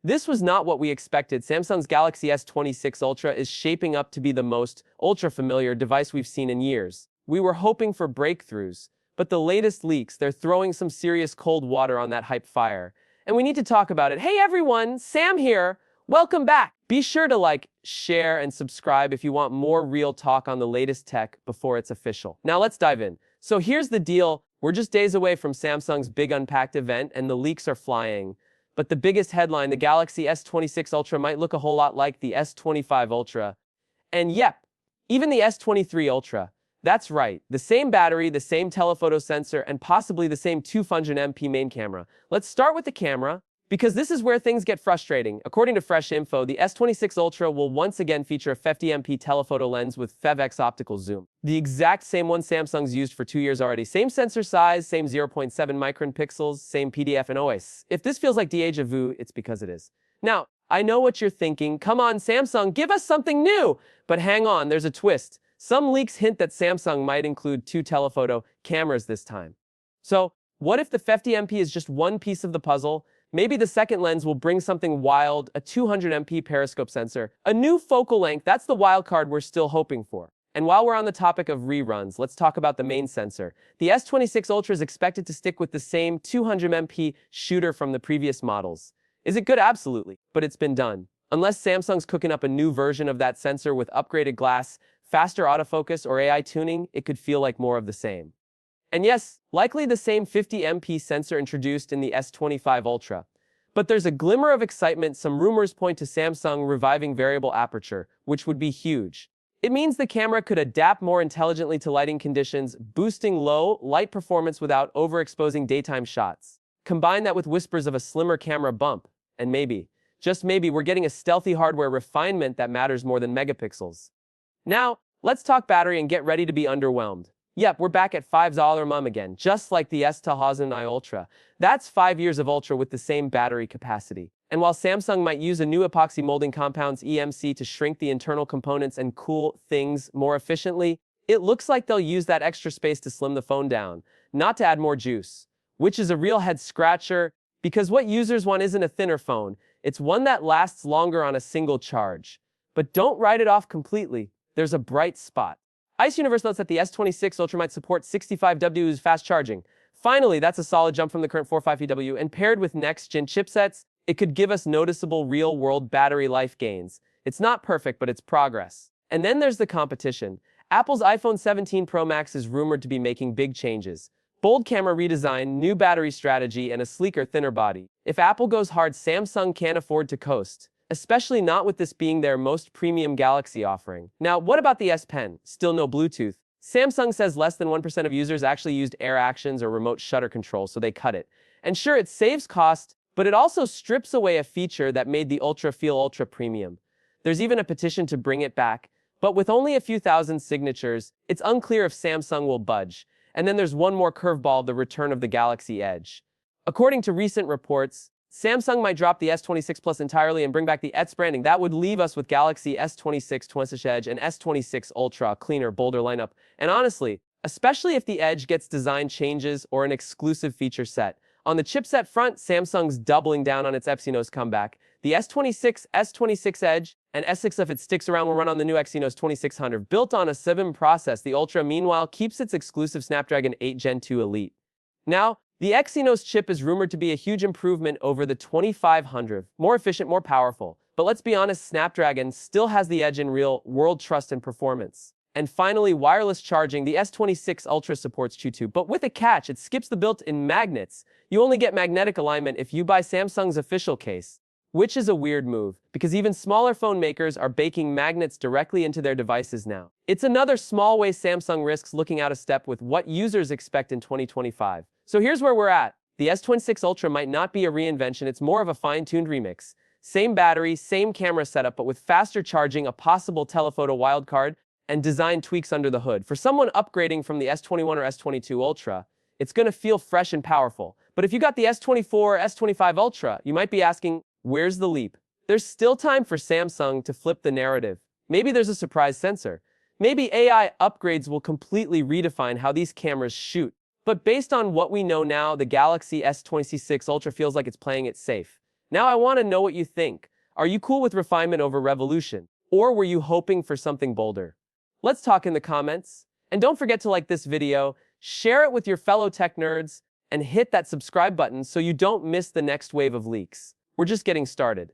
This was not what we expected. Samsung's Galaxy S26 Ultra is shaping up to be the most ultra-familiar device we've seen in years. We were hoping for breakthroughs, but the latest leaks, they're throwing some serious cold water on that hype fire. And we need to talk about it. Hey everyone, Sam here. Welcome back. Be sure to like, share, and subscribe if you want more real talk on the latest tech before it's official. Now let's dive in. So here's the deal. We're just days away from Samsung's big Unpacked event, and the leaks are flying. But the biggest headline, the Galaxy S26 Ultra might look a whole lot like the S25 Ultra. And yep, even the S23 Ultra. That's right, the same battery, the same telephoto sensor, and possibly the same 200MP main camera. Let's start with the camera, because this is where things get frustrating. According to Fresh Info, the S26 Ultra will once again feature a 50MP telephoto lens with FevX optical zoom. The exact same one Samsung's used for 2 years already. Same sensor size, same 0.7 micron pixels, same PDF and OIS. If this feels like déjà vu, it's because it is. Now, I know what you're thinking. Come on, Samsung, give us something new! But hang on, there's a twist. Some leaks hint that Samsung might include 2 telephoto cameras this time. So, what if the 50MP is just one piece of the puzzle? Maybe the second lens will bring something wild, a 200MP periscope sensor, a new focal length. That's the wild card we're still hoping for. And while we're on the topic of reruns, let's talk about the main sensor. The S26 Ultra is expected to stick with the same 200MP shooter from the previous models. Is it good? Absolutely. But it's been done. Unless Samsung's cooking up a new version of that sensor with upgraded glass, faster autofocus, or AI tuning, it could feel like more of the same. And yes, likely the same 50MP sensor introduced in the S25 Ultra. But there's a glimmer of excitement. Some rumors point to Samsung reviving variable aperture, which would be huge. It means the camera could adapt more intelligently to lighting conditions, boosting low light performance without overexposing daytime shots. Combine that with whispers of a slimmer camera bump, and maybe, just maybe, we're getting a stealthy hardware refinement that matters more than megapixels. Now, let's talk battery and get ready to be underwhelmed. Yep, we're back at $5 again, just like the S26 Ultra. That's 5 years of Ultra with the same battery capacity. And while Samsung might use a new epoxy molding compounds EMC to shrink the internal components and cool things more efficiently, it looks like they'll use that extra space to slim the phone down, not to add more juice. Which is a real head scratcher, because what users want isn't a thinner phone, it's one that lasts longer on a single charge. But don't write it off completely. There's a bright spot. ICE Universe notes that the S26 Ultra might support 65W's fast charging. Finally, that's a solid jump from the current 45W, and paired with next-gen chipsets, it could give us noticeable real-world battery life gains. It's not perfect, but it's progress. And then there's the competition. Apple's iPhone 17 Pro Max is rumored to be making big changes. Bold camera redesign, new battery strategy, and a sleeker, thinner body. If Apple goes hard, Samsung can't afford to coast. Especially not with this being their most premium Galaxy offering. Now, what about the S Pen? Still no Bluetooth. Samsung says less than 1% of users actually used Air Actions or remote shutter control, so they cut it. And sure, it saves cost, but it also strips away a feature that made the Ultra feel ultra premium. There's even a petition to bring it back, but with only a few thousand signatures, it's unclear if Samsung will budge. And then there's one more curveball, the return of the Galaxy Edge. According to recent reports, Samsung might drop the S26 Plus entirely and bring back the ETS branding. That would leave us with Galaxy S26 26 Edge and S26 Ultra, a cleaner, bolder lineup. And honestly, especially if the Edge gets design changes or an exclusive feature set. On the chipset front, Samsung's doubling down on its Exynos comeback. The S26, S26 Edge, and S6 if it sticks around will run on the new Exynos 2600. Built on a 7 process, the Ultra meanwhile keeps its exclusive Snapdragon 8 Gen 2 Elite. Now, the Exynos chip is rumored to be a huge improvement over the 2500, more efficient, more powerful. But let's be honest, Snapdragon still has the edge in real-world trust and performance. And finally, wireless charging. The S26 Ultra supports Qi2, but with a catch, it skips the built-in magnets. You only get magnetic alignment if you buy Samsung's official case, which is a weird move, because even smaller phone makers are baking magnets directly into their devices now. It's another small way Samsung risks looking out of step with what users expect in 2025. So here's where we're at. The S26 Ultra might not be a reinvention, it's more of a fine-tuned remix. Same battery, same camera setup, but with faster charging, a possible telephoto wildcard, and design tweaks under the hood. For someone upgrading from the S21 or S22 Ultra, it's gonna feel fresh and powerful. But if you got the S24 or S25 Ultra, you might be asking, where's the leap? There's still time for Samsung to flip the narrative. Maybe there's a surprise sensor. Maybe AI upgrades will completely redefine how these cameras shoot. But based on what we know now, the Galaxy S26 Ultra feels like it's playing it safe. Now I want to know what you think. Are you cool with refinement over revolution? Or were you hoping for something bolder? Let's talk in the comments. And don't forget to like this video, share it with your fellow tech nerds, and hit that subscribe button so you don't miss the next wave of leaks. We're just getting started.